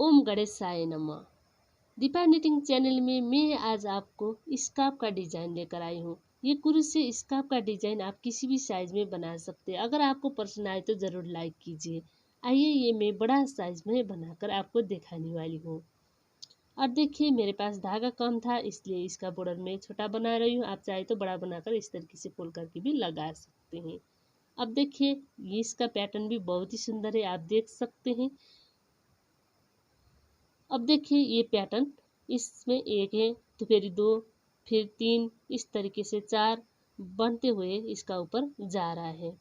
ओम गणेशाय नमः। Deepa knitting channel में मैं आज आपको स्कार्फ का डिजाइन लेकर आई हूँ। ये कुरुश से स्कार्फ का डिजाइन आप किसी भी साइज में बना सकते हैं। अगर आपको पसंद आए तो ज़रूर लाइक कीजिए। आइए ये मैं बड़ा साइज में बनाकर आपको दिखाने वाली हूँ। और देखिए मेरे पास धागा कम था इसलिए इसका बॉर्डर मैं छोटा बना रही हूँ। आप चाहे तो बड़ा बनाकर इस तरीके से फोल्ड करके भी लगा सकते हैं। अब देखिए ये इसका पैटर्न भी बहुत ही सुंदर है, आप देख सकते हैं। अब देखिए ये पैटर्न, इसमें एक है तो फिर दो, फिर तीन, इस तरीके से चार बनते हुए इसका ऊपर जा रहा है।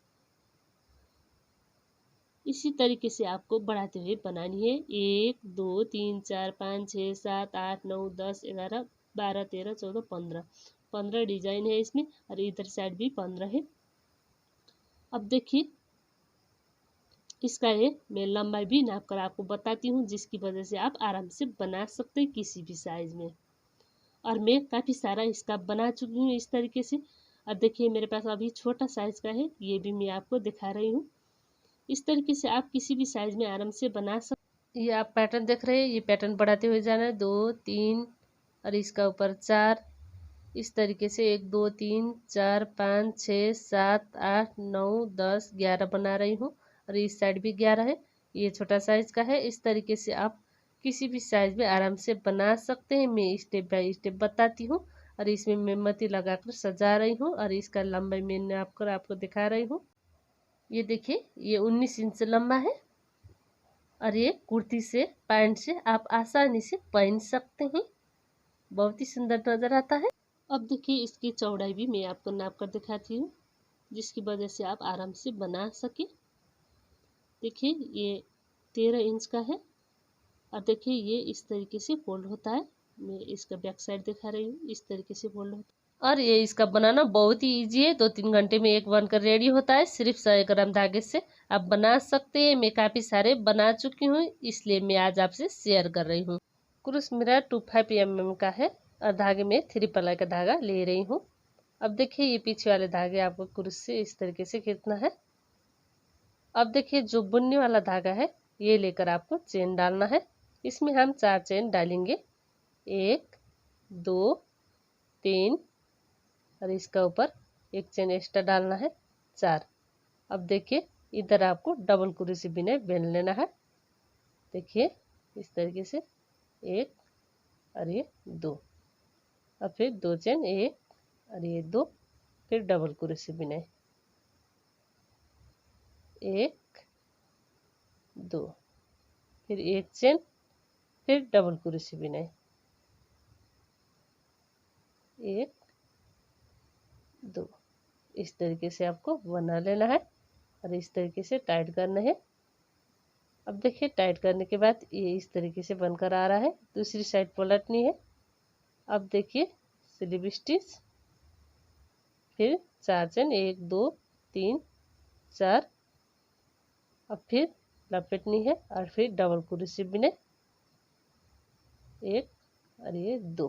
इसी तरीके से आपको बढ़ाते हुए बनानी है। 1 2 3 4 5 6 7 8 9 10 11 12 13 14 15 15 डिजाइन है इसमें और इधर साइड भी 15 है। अब देखिए इसका ये मैं लंबाई भी नाप कर आपको बताती हूँ, जिसकी वजह से आप आराम से बना सकते हैं किसी भी साइज में। और मैं काफ़ी सारा इसका बना चुकी हूँ इस तरीके से। अब देखिए मेरे पास अभी छोटा साइज का है, ये भी मैं आपको दिखा रही हूँ। इस तरीके से आप किसी भी साइज में आराम से बना सकते। ये आप पैटर्न देख रहे हैं, ये पैटर्न बढ़ाते हुए जाना है। 2 3 और इसका ऊपर 4, इस तरीके से 1 2 3 4 5 6 7 8 9 10 11 बना रही हूँ और इस साइड भी 11 है। ये छोटा साइज का है। इस तरीके से आप किसी भी साइज में आराम से बना सकते हैं। मैं स्टेप बाय स्टेप बताती हूँ और इसमें मैं मोती लगाकर सजा रही हूँ और इसका लंबाई मैं नाप कर आपको दिखा रही हूँ। ये देखिए ये 19 इंच लंबा है और ये कुर्ती से पैंट से आप आसानी से पहन सकते हैं। बहुत ही सुंदर नजर आता है। अब देखिए इसकी चौड़ाई भी मैं आपको नाप कर दिखाती हूँ, जिसकी वजह से आप आराम से बना सके। देखिए ये 13 इंच का है और देखिए ये इस तरीके से फोल्ड होता है। मैं इसका बैक साइड दिखा रही हूँ, इस तरीके से फोल्ड होता है और ये इसका बनाना बहुत ही इजी है। 2-3 घंटे में एक बनकर रेडी होता है। सिर्फ 100 ग्राम धागे से आप बना सकते हैं। मैं काफ़ी सारे बना चुकी हूँ इसलिए मैं आज आपसे शेयर कर रही हूँ। क्रूस मेरा 25 mm का है और धागे में 3 प्लाई का धागा ले रही हूँ। अब देखिए ये पीछे वाले धागे आपको क्रूस से इस तरीके से खींचना है। अब देखिए जो बुनने वाला धागा है ये लेकर आपको चेन डालना है। इसमें हम 4 चेन डालेंगे, 1 2 3 और इसका ऊपर एक चेन एक्स्ट्रा डालना है, 4। अब देखिए इधर आपको डबल क्रोशे बिना बेल लेना है। देखिए इस तरीके से 1 और ये 2 और फिर 2 चेन, 1 और ये 2, फिर डबल क्रोशे बिना 1 2, फिर 1 चेन, फिर डबल क्रोशे बिना 1 2। इस तरीके से आपको बना लेना है और इस तरीके से टाइट करना है। अब देखिए टाइट करने के बाद ये इस तरीके से बनकर आ रहा है। दूसरी साइड पलटनी है। अब देखिए स्लिप स्टिच, फिर 4 चेन, 1 2 3 4, अब फिर लपेटनी है और फिर डबल क्रोशे बिना 1 और ये 2।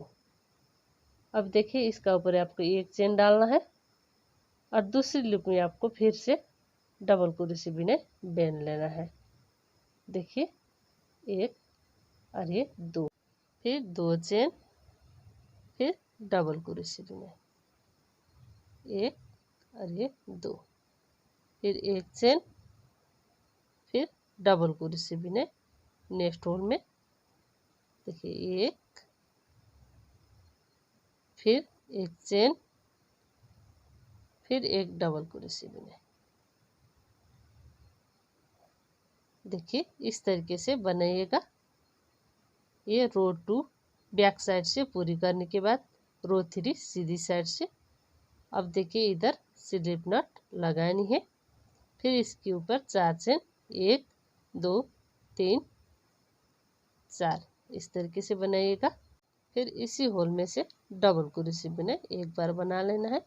अब देखिए इसका ऊपर आपको एक चेन डालना है और दूसरी लूप में आपको फिर से डबल क्रोशे बिना बेन लेना है। देखिए 1 और ये 2, फिर 2 चेन, फिर डबल क्रोशे बिना 1 और ये 2, फिर 1 चेन, फिर डबल क्रोशे बिना नेक्स्ट होल में। देखिए 1, फिर 1 चेन, फिर एक डबल क्रोशे बिना। देखिए इस तरीके से बनाइएगा। ये रो 2 बैक साइड से पूरी करने के बाद रो 3 सीधी साइड से। अब देखिए इधर स्लिप नट लगानी है। फिर इसके ऊपर 4 चेन, 1 2 3 4, इस तरीके से बनाइएगा। फिर इसी होल में से डबल क्रोशे बिना एक बार बना लेना है।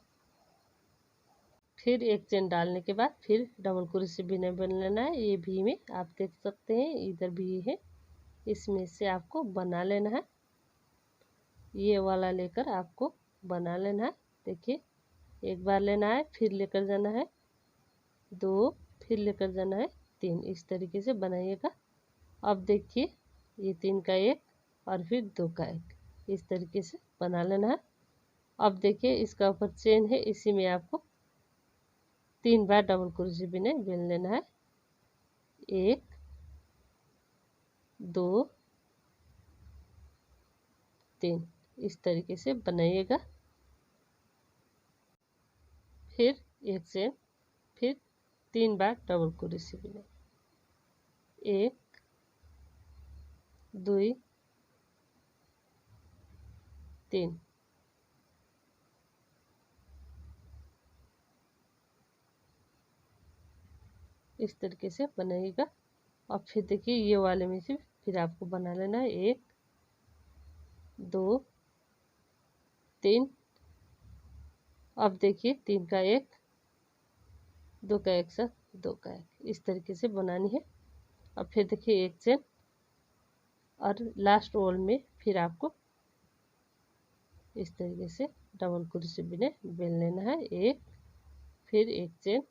फिर एक चेन डालने के बाद फिर डबल क्रोशे बिना बन लेना है। ये भी में आप देख सकते हैं इधर भी है, इसमें से आपको बना लेना है। ये वाला लेकर आपको बना लेना है। देखिए एक बार लेना है, फिर लेकर जाना है 2, फिर लेकर जाना है 3, इस तरीके से बनाइएगा। अब देखिए ये 3 का 1 और फिर 2 का 1, इस तरीके से बना लेना है। अब देखिए इसका ऊपर चेन है, इसी में आपको 3 बार डबल क्रोशे बिना बेल लेना है। 1 2 3, इस तरीके से बनाइएगा। फिर एक चेन, फिर 3 बार डबल क्रोशे बिना, 1 2 3, इस तरीके से बनाइएगा। और फिर देखिए ये वाले में से फिर आपको बना लेना है 1 2 3। अब देखिए 3 का 1 2 का 1 साथ 2 का 1, इस तरीके से बनानी है। अब फिर देखिए एक चेन और लास्ट रोल में फिर आपको इस तरीके से डबल क्रोशे बिना बेल लेना है। 1 फिर एक चेन,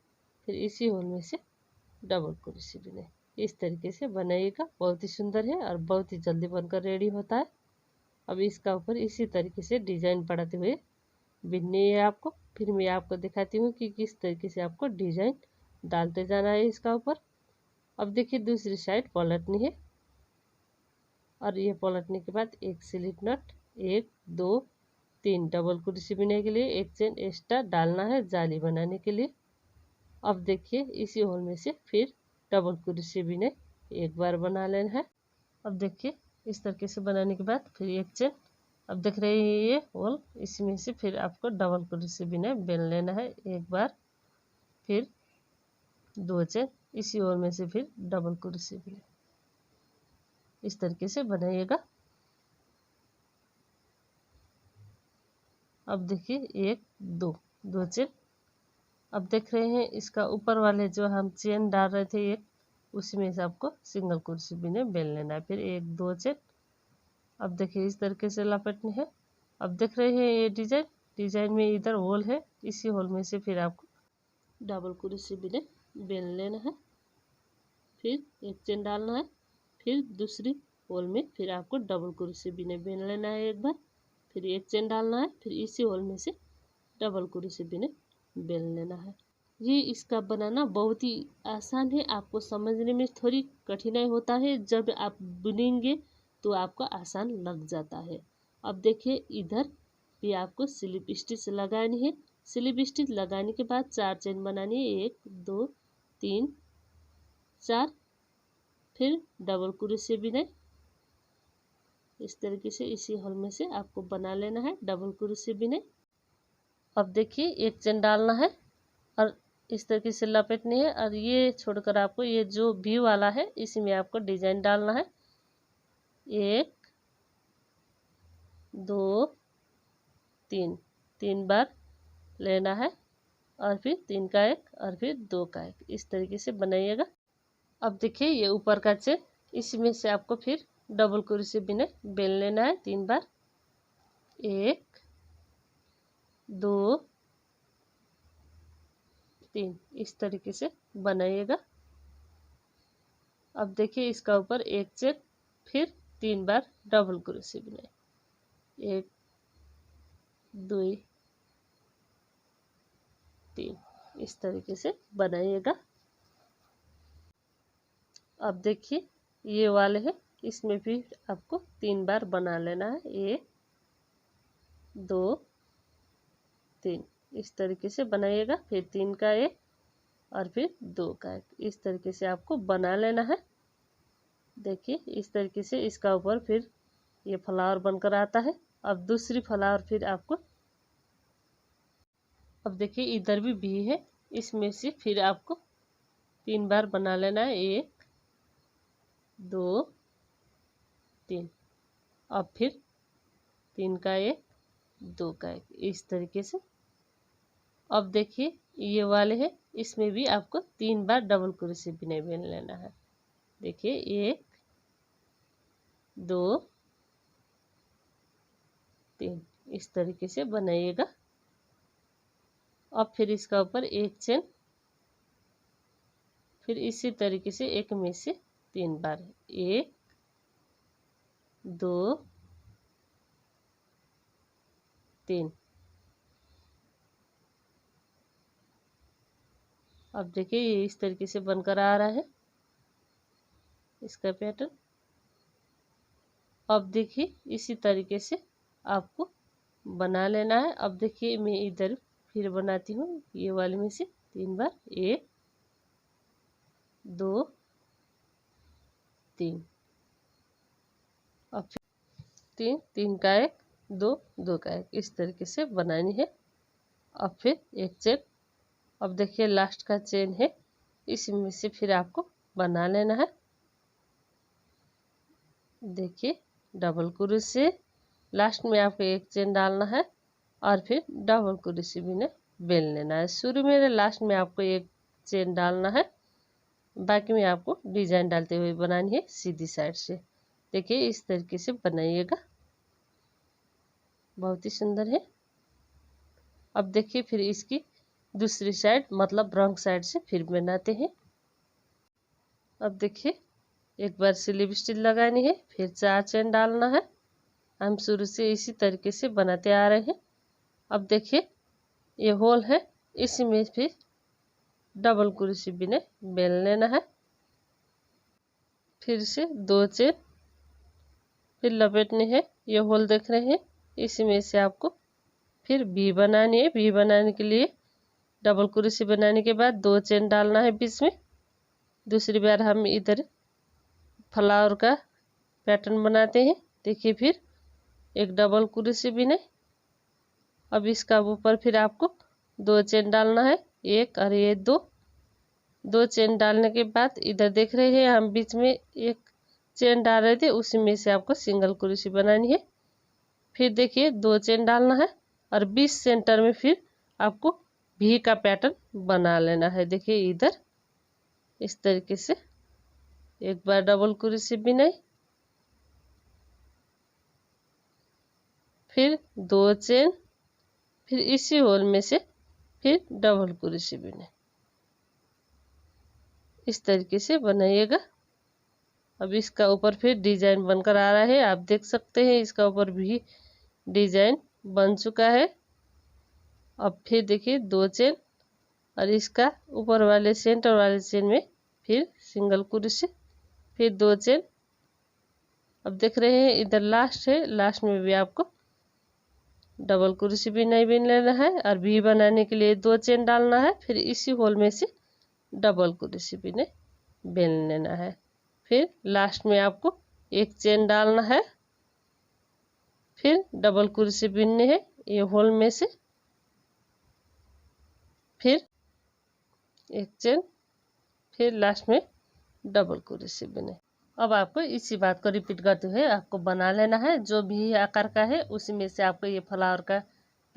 फिर इसी होल में से डबल क्रोशे बिना, इस तरीके से बनाइएगा। बहुत ही सुंदर है और बहुत ही जल्दी बनकर रेडी होता है। अब इसका ऊपर इसी तरीके से डिजाइन बढ़ाते हुए बिननी है आपको। फिर मैं आपको दिखाती हूँ कि किस तरीके से आपको डिजाइन डालते जाना है इसका ऊपर। अब देखिए दूसरी साइड पलटनी है और ये पलटने के बाद एक स्लिप नट 1 2 3 डबल क्रोशे बिनने के लिए एक चेन एक्स्ट्रा डालना है जाली बनाने के लिए। अब देखिए इसी होल में से फिर डबल क्रोशे बिने एक बार बना लेना है। अब देखिए इस तरीके से बनाने के बाद फिर एक चेन, अब देख रहे हैं ये होल, इसमें से फिर आपको डबल क्रोशे बिना बेल लेना है एक बार, फिर 2 चेन, इसी होल में से फिर डबल क्रोशे बिना, इस तरीके से बनाइएगा। अब देखिए 1 2 चेन, अब देख रहे हैं इसका ऊपर वाले जो हम चेन डाल रहे थे एक, उसी में से आपको सिंगल क्रोशे बिना बेल लेना है। फिर 1 2 चेन, अब देखिए इस तरीके से लपेटनी है। अब देख रहे हैं ये डिजाइन में इधर होल है, इसी होल में से फिर आपको डबल क्रोशे बिना बेल लेना है। फिर एक चेन डालना है, फिर दूसरी होल में फिर आपको डबल क्रोशे बिना बेल लेना है एक बार, फिर एक चेन डालना है, फिर इसी होल में से डबल क्रोशे बिना बेल लेना है। ये इसका बनाना बहुत ही आसान है, आपको समझने में थोड़ी कठिनाई होता है, जब आप बुनेंगे तो आपको आसान लग जाता है। अब देखिए इधर भी आपको स्लिप स्टिच लगानी है। स्लिप स्टिच लगाने के बाद 4 चेन बनानी है, 1 2 3 4, फिर डबल क्रोशे बिना इस तरीके से इसी होल में से आपको बना लेना है डबल क्रोशे बिना। अब देखिए एक चेन डालना है और इस तरीके से लपेटनी है, और ये छोड़कर आपको ये जो भी वाला है इसी में आपको डिजाइन डालना है। 1 2 3 बार लेना है, और फिर 3 का 1 और फिर 2 का 1, इस तरीके से बनाइएगा। अब देखिए ये ऊपर का चेन, इसमें से आपको फिर डबल क्रोशे बिना बेल लेना है 3 बार। 1 2 3, इस तरीके से बनाइएगा। अब देखिए इसका ऊपर एक चेन, फिर 3 बार डबल क्रोशे बिना, 1 2 3, इस तरीके से बनाइएगा। अब देखिए ये वाले हैं, इसमें भी आपको 3 बार बना लेना है, 1 2 3, इस तरीके से बनाइएगा। फिर 3 का 1 और फिर 2 का 1, इस तरीके से आपको बना लेना है। देखिए इस तरीके से इसका ऊपर फिर ये फ्लावर बनकर आता है। अब दूसरी फ्लावर फिर आपको, अब देखिए इधर भी है, इसमें से फिर आपको 3 बार बना लेना है, 1 2 3, अब फिर 3 का 1 2 का 1, इस तरीके से। अब देखिए ये वाले हैं, इसमें भी आपको 3 बार डबल क्रोशे बिना बेल लेना है। देखिए 1 2 3, इस तरीके से बनाइएगा। अब फिर इसका ऊपर एक चेन, फिर इसी तरीके से एक में से 3 बार, 1 2 3। अब देखिए ये इस तरीके से बनकर आ रहा है इसका पैटर्न। अब देखिए इसी तरीके से आपको बना लेना है। अब देखिए मैं इधर फिर बनाती हूँ ये वाले में से 3 बार, 1 2 3। अब फिर 3 3 का 1 2 2 का 1 इस तरीके से बनानी है। अब फिर एक चेन। अब देखिए लास्ट का चेन है, इसमें से फिर आपको बना लेना है। देखिए डबल क्रोशे लास्ट में आपको एक चेन डालना है और फिर डबल क्रोशे बिना बेल लेना है। शुरू में लास्ट में आपको एक चेन डालना है, बाकी में आपको डिजाइन डालते हुए बनानी है सीधी साइड से। देखिए इस तरीके से बनाइएगा, बहुत ही सुंदर है। अब देखिए फिर इसकी दूसरी साइड मतलब रंग साइड से फिर बनाते हैं। अब देखिए एक बार स्लिप स्टिच लगानी है, फिर 4 चेन डालना है। हम शुरू से इसी तरीके से बनाते आ रहे हैं। अब देखिए ये होल है, इसी में फिर डबल क्रोशे बिना बेल लेना है। फिर से 2 चेन फिर लपेटने हैं। ये होल देख रहे हैं, इसी में से आपको फिर वी बनानी है। वी बनाने के लिए डबल क्रोशे बनाने के बाद 2 चेन डालना है बीच में। दूसरी बार हम इधर फ्लावर का पैटर्न बनाते हैं। देखिए फिर एक डबल क्रोशे बिना। अब इसका ऊपर फिर आपको 2 चेन डालना है, 1 और ये 2 चेन डालने के बाद इधर देख रहे हैं हम बीच में एक चेन डाल रहे थे, उसी में से आपको सिंगल क्रोशे बनानी है। फिर देखिए 2 चेन डालना है और 20 सेंटर में फिर आपको वी का पैटर्न बना लेना है। देखिए इधर इस तरीके से एक बार डबल क्रोशे बिनाई, फिर 2 चेन, फिर इसी होल में से फिर डबल क्रोशे बिनाई। इस तरीके से बनाइएगा। अब इसका ऊपर फिर डिजाइन बनकर आ रहा है, आप देख सकते हैं इसका ऊपर भी डिजाइन बन चुका है। अब फिर देखिए 2 चेन और इसका ऊपर वाले सेंटर वाले चेन में फिर सिंगल क्रोशे, फिर 2 चेन। अब देख रहे हैं इधर लास्ट है, लास्ट में भी आपको डबल क्रोशे भी नहीं बिन लेना है और वी बनाने के लिए 2 चेन डालना है। फिर इसी होल में से डबल क्रोशे भी नहीं बेल लेना है। फिर लास्ट में आपको एक चेन डालना है, फिर डबल क्रोशे बिनने हैं ये होल में से, फिर एक चेन, फिर लास्ट में डबल क्रोशे बिने। अब आपको इसी बात को रिपीट करते हुए आपको बना लेना है। जो भी आकार का है उसी में से आपको ये फ्लावर का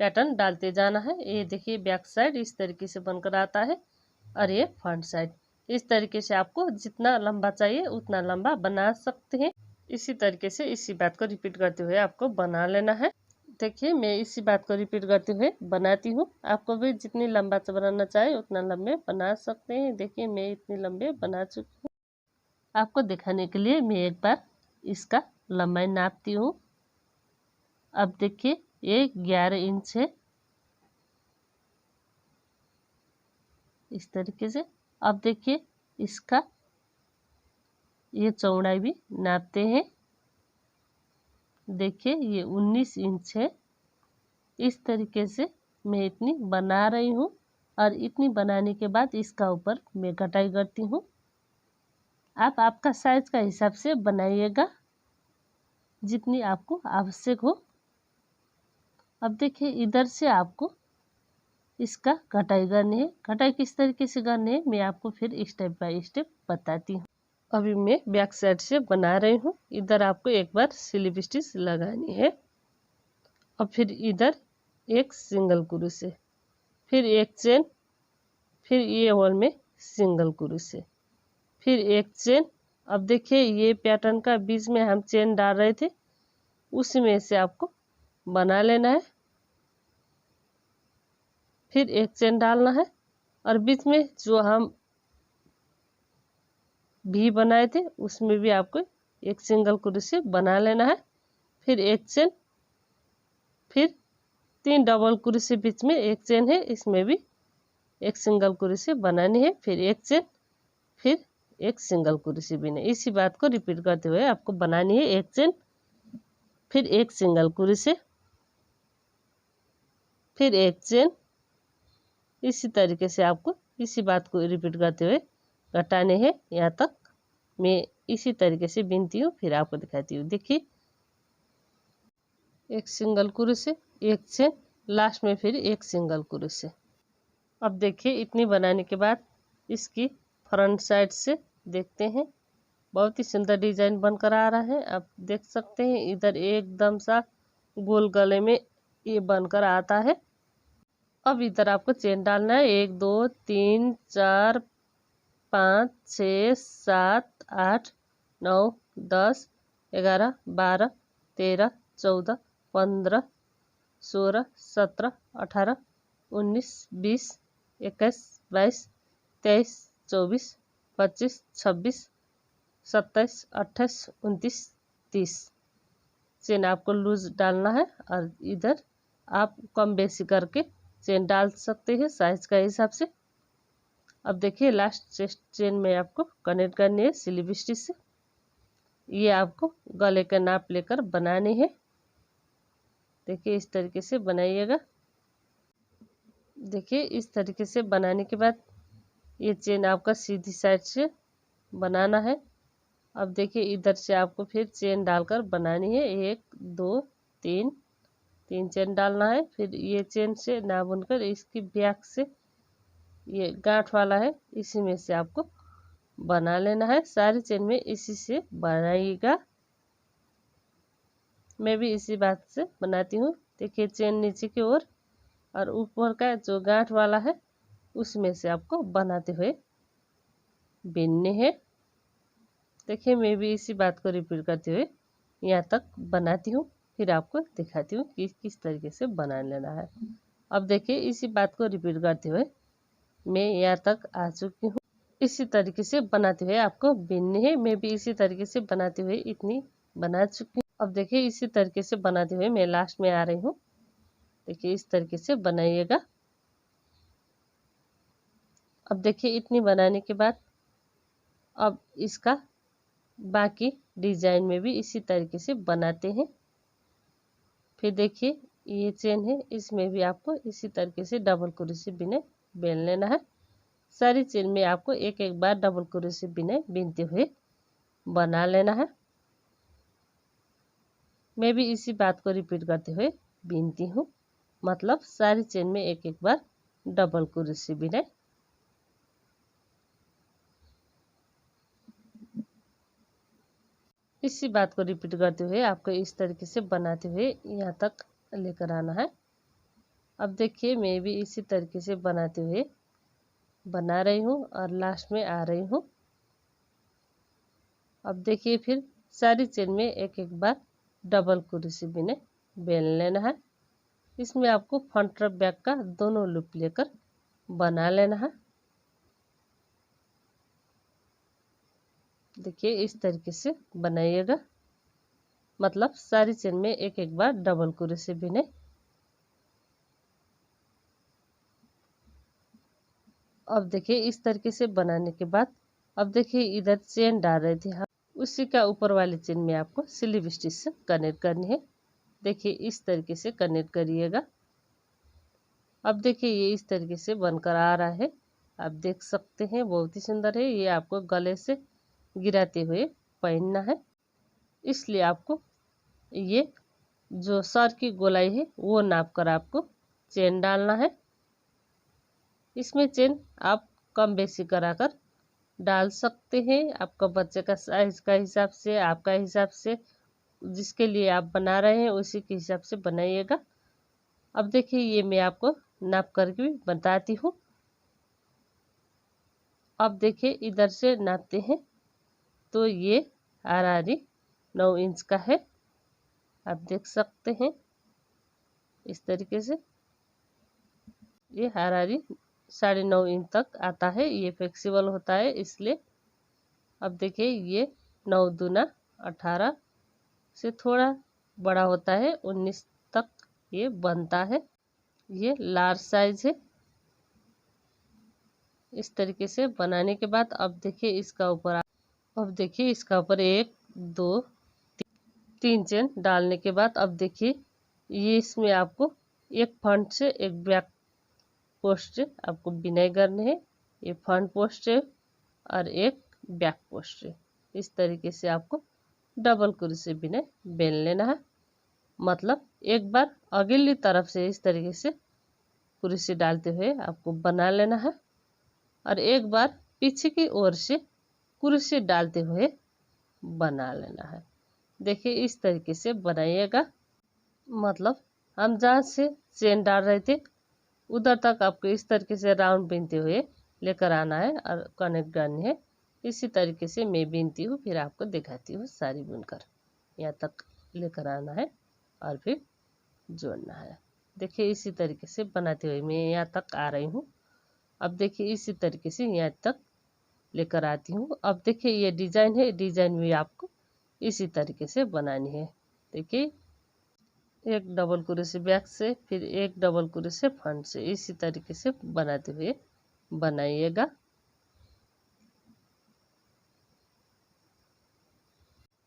पैटर्न डालते जाना है। ये देखिए बैक साइड इस तरीके से बनकर आता है और ये फ्रंट साइड इस तरीके से आपको जितना लंबा चाहिए उतना लंबा बना सकते हैं। इसी तरीके से इसी बात को रिपीट करते हुए आपको बना लेना है। देखिए मैं इसी बात को रिपीट करते हुए बनाती हूँ। आपको भी जितनी लंबा से बनाना चाहे उतना लंबे बना सकते हैं। देखिए मैं इतने लंबे बना चुकी हूँ। आपको दिखाने के लिए मैं एक बार इसका लंबाई नापती हूँ। अब देखिए ये 11 इंच है इस तरीके से। अब देखिए इसका ये चौड़ाई भी नापते हैं। देखिए ये 19 इंच है। इस तरीके से मैं इतनी बना रही हूँ और इतनी बनाने के बाद इसका ऊपर मैं कटाई करती हूँ। आप आपका साइज का हिसाब से बनाइएगा जितनी आपको आवश्यक हो। अब देखिए इधर से आपको इसका कटाई करनी है। कटाई किस तरीके से करनी है मैं आपको फिर स्टेप बाय स्टेप बताती हूँ। अभी मैं बैक साइड से बना रही हूँ। इधर आपको एक बार स्लिप स्टिच लगानी है और फिर इधर एक सिंगल क्रोशे, फिर एक चेन, फिर ये होल में सिंगल क्रोशे, फिर एक चेन। अब देखिए ये पैटर्न का बीच में हम चेन डाल रहे थे उसी में से आपको बना लेना है। फिर एक चेन डालना है और बीच में जो हम भी बनाए थे उसमें भी आपको एक सिंगल क्रोशे बना लेना है, फिर एक चेन, फिर 3 डबल क्रोशे बीच में एक चेन है, इसमें भी एक सिंगल क्रोशे बनानी है, फिर एक चेन, फिर एक सिंगल क्रोशे बिना। इसी बात को रिपीट करते हुए आपको बनानी है एक चेन, फिर एक सिंगल क्रोशे, फिर एक चेन। इसी तरीके से आपको इसी बात को रिपीट करते हुए घटाने हैं यहाँ तक। मैं इसी तरीके से बिनती हूँ, फिर आपको दिखाती हूँ। देखिए, एक सिंगल क्रोशे, एक चेन, लास्ट में फिर एक सिंगल क्रोशे। अब देखिए, इतनी बनाने के बाद इसकी फ्रंट साइड से देखते हैं। बहुत ही सुंदर डिजाइन बनकर आ रहा है। आप देख सकते हैं इधर एकदम सा गोल गले में ये बनकर आता है। अब इधर आपको चेन डालना है। 1 2 3 4 5 6 7 8 9 10 11 12 13 14 15 16 17 18 19 20 21 22 23 24 25 26 27 28 29 30 चेन आपको लूज डालना है। और इधर आप कम बेसी करके चेन डाल सकते हैं साइज का हिसाब से। अब देखिए, लास्ट चेन में आपको कनेक्ट करनी है स्लिप स्टिच से। ये आपको गले का नाप लेकर बनानी है। देखिए, इस तरीके से बनाइएगा। देखिए, इस तरीके से बनाने के बाद ये चेन आपका सीधी साइड से बनाना है। अब देखिए, इधर से आपको फिर चेन डालकर बनानी है। 1 2 3 3 चेन डालना है। फिर ये चेन से ना बुनकर इसकी बैक से ये गांठ वाला है, इसी में से आपको बना लेना है। सारी चेन में इसी से बनाइएगा। मैं भी इसी बात से बनाती हूँ। देखिए, चेन नीचे की ओर और ऊपर का जो गांठ वाला है उसमें से आपको बनाते हुए बिनने हैं। देखिए, मैं भी इसी बात को रिपीट करते हुए यहाँ तक बनाती हूँ, फिर आपको दिखाती हूँ कि किस तरीके से बना लेना है। अब देखिए, इसी बात को रिपीट करते हुए मैं यहाँ तक आ चुकी हूँ। इसी तरीके से बनाते हुए आपको बिननी है। मैं भी इसी तरीके से बनाते हुए इतनी बना चुकी हूँ। अब देखिए, इसी तरीके से बनाते हुए मैं लास्ट में आ रही हूँ। देखिए, इस तरीके से बनाइएगा। अब देखिए, इतनी बनाने के बाद अब इसका बाकी डिजाइन में भी इसी तरीके से बनाते हैं। फिर देखिए, ये चेन है, इसमें भी आपको इसी तरीके से डबल क्रोशे बिने बेल लेना है। सारी चेन में आपको एक एक बार डबल क्रोशे बिने बिनते हुए बना लेना है। मैं भी इसी बात को रिपीट करते हुए बिनती हूँ, मतलब सारी चेन में एक एक बार डबल क्रोशे बिने। इसी बात को रिपीट करते हुए आपको इस तरीके से बनाते हुए यहाँ तक लेकर आना है। अब देखिए, मैं भी इसी तरीके से बनाते हुए बना रही हूँ और लास्ट में आ रही हूँ। अब देखिए, फिर सारी चेन में एक एक बार डबल क्रोशे बिने बेल लेना है। इसमें आपको फ्रंट और बैक का दोनों लूप लेकर बना लेना है। देखिए, इस तरीके से बनाइएगा, मतलब सारी चेन में एक एक बार डबल क्रोशे बिने। अब देखिए, इस तरीके से बनाने के बाद अब देखिए, इधर चेन डाल रहे थे हम, उसी का ऊपर वाली चेन में आपको स्लिप स्टिच से कनेक्ट करनी है। देखिए, इस तरीके से कनेक्ट करिएगा। अब देखिए, ये इस तरीके से बनकर आ रहा है। आप देख सकते हैं, बहुत ही सुंदर है। ये आपको गले से गिराते हुए पहनना है, इसलिए आपको ये जो सर की गोलाई है वो नाप कर आपको चेन डालना है। इसमें चेन आप कम बेसी कराकर डाल सकते हैं, आपका बच्चे का साइज का हिसाब से, आपका हिसाब से, जिसके लिए आप बना रहे हैं उसी के हिसाब से बनाइएगा। अब देखिए, ये मैं आपको नाप करके भी बताती हूँ। अब देखिए, इधर से नापते हैं तो ये आरारी 9 इंच का है। आप देख सकते हैं इस तरीके से ये आरारी 9.5 इंच तक आता है। ये फ्लेक्सिबल होता है इसलिए। अब देखिए, ये 9 दूना 18 से थोड़ा बड़ा होता है 19 तक ये बनता है। ये लार्ज साइज है। इस तरीके से बनाने के बाद अब देखिए इसका ऊपर, अब देखिए इसका ऊपर 1 2 3 चेन डालने के बाद अब देखिए ये इसमें आपको एक फ्रंट से एक बैक पोस्ट से आपको बिनाई करनी है। ये फ्रंट पोस्ट है और एक बैक पोस्ट है। इस तरीके से आपको डबल कुर्सी बिनाई बेल लेना है। मतलब एक बार अगली तरफ से इस तरीके से कुर्सी डालते हुए आपको बना लेना है और एक बार पीछे की ओर से कुर्सी डालते हुए बना लेना है। देखिए इस तरीके से बनाइएगा। मतलब हम जहाँ से चेन डाल रहे थे उधर तक आपको इस तरीके से राउंड बीनते हुए लेकर आना है और कनेक्ट करनी है। इसी तरीके से मैं बीनती हूँ, फिर आपको दिखाती हूँ सारी बुनकर। यहाँ तक लेकर आना है और फिर जोड़ना है। देखिए इसी तरीके से बनाते हुए मैं यहाँ तक आ रही हूँ। अब देखिए इसी तरीके से यहाँ तक लेकर आती हूँ। अब देखिए ये डिजाइन है, डिजाइन भी आपको इसी तरीके से बनानी है। देखिए एक डबल कुर्सी बैक से, फिर एक डबल कुर्सी फ्रंट से, इसी तरीके से बनाते हुए बनाइएगा।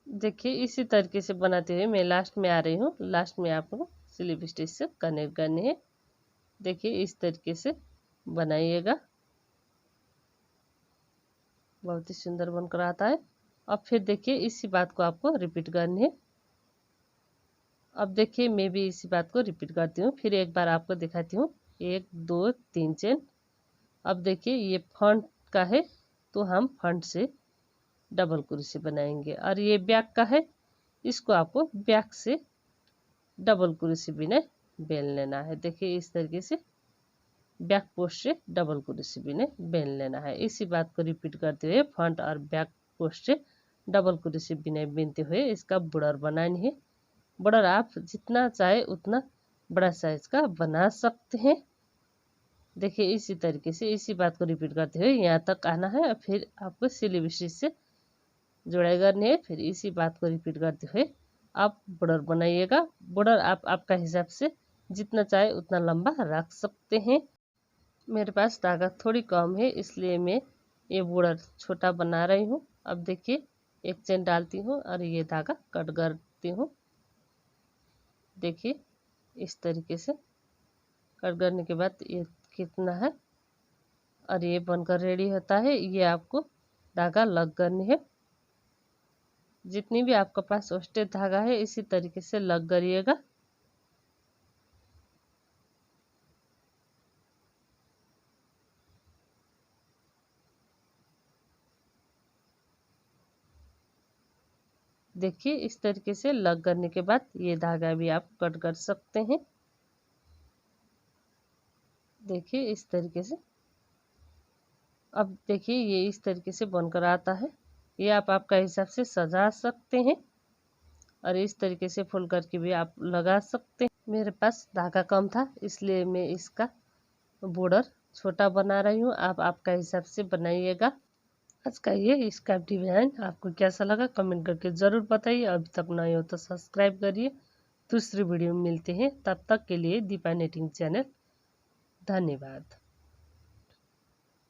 देखिए इसी तरीके से बनाते हुए मैं लास्ट में आ रही हूँ। लास्ट में आपको स्लिप स्टिच से कनेक्ट करनी है। देखिए इस तरीके से बनाइएगा। बहुत ही सुंदर बनकर आता है। अब फिर देखिए इसी बात को आपको रिपीट करनी है। अब देखिए मैं भी इसी बात को रिपीट करती हूँ, फिर एक बार आपको दिखाती हूँ। 1 2 3 चेन। अब देखिए ये फ्रंट का है तो हम फ्रंट से डबल कुर्सी बनाएंगे और ये बैक का है, इसको आपको बैक से डबल कुर्सी बिना बेल लेना है। देखिए इस तरीके से बैक पोस्ट से डबल कुर्सी बिना बेल लेना है। इसी बात को रिपीट करते हुए फ्रंट और बैक पोस्ट से डबल कुर्सी बिना बीनते हुए इसका बॉर्डर बनानी है। बॉर्डर आप जितना चाहे उतना बड़ा साइज का बना सकते हैं। देखिए इसी तरीके से इसी बात को रिपीट करते हुए यहाँ तक आना है और फिर आपको स्लिप स्टिच से जोड़ाई करनी है। फिर इसी बात को रिपीट करते हुए आप बॉर्डर बनाइएगा। बॉर्डर आप आपका हिसाब से जितना चाहे उतना लंबा रख सकते हैं। मेरे पास धागा थोड़ी कम है इसलिए मैं ये बॉर्डर छोटा बना रही हूँ। अब देखिए एक चेन डालती हूँ और ये धागा कट करती हूँ। देखिए इस तरीके से कट करने के बाद ये कितना है और ये बनकर रेडी होता है। ये आपको धागा लग करनी है। जितनी भी आपके पास ओस्टेड धागा है इसी तरीके से लग करिएगा। देखिए इस तरीके से लग करने के बाद ये धागा भी आप कट कर सकते हैं। देखिए इस तरीके से। अब देखिए ये इस तरीके से बनकर आता है। ये आप आपका हिसाब से सजा सकते हैं और इस तरीके से फुल करके भी आप लगा सकते हैं। मेरे पास धागा कम था इसलिए मैं इसका बॉर्डर छोटा बना रही हूँ। आप आपका हिसाब से बनाइएगा। आज का ये स्कार्फ डिजाइन आपको कैसा लगा कमेंट करके ज़रूर बताइए। अभी तक नए हो तो सब्सक्राइब करिए। दूसरी वीडियो में मिलते हैं, तब तक के लिए दीपा नेटिंग चैनल। धन्यवाद।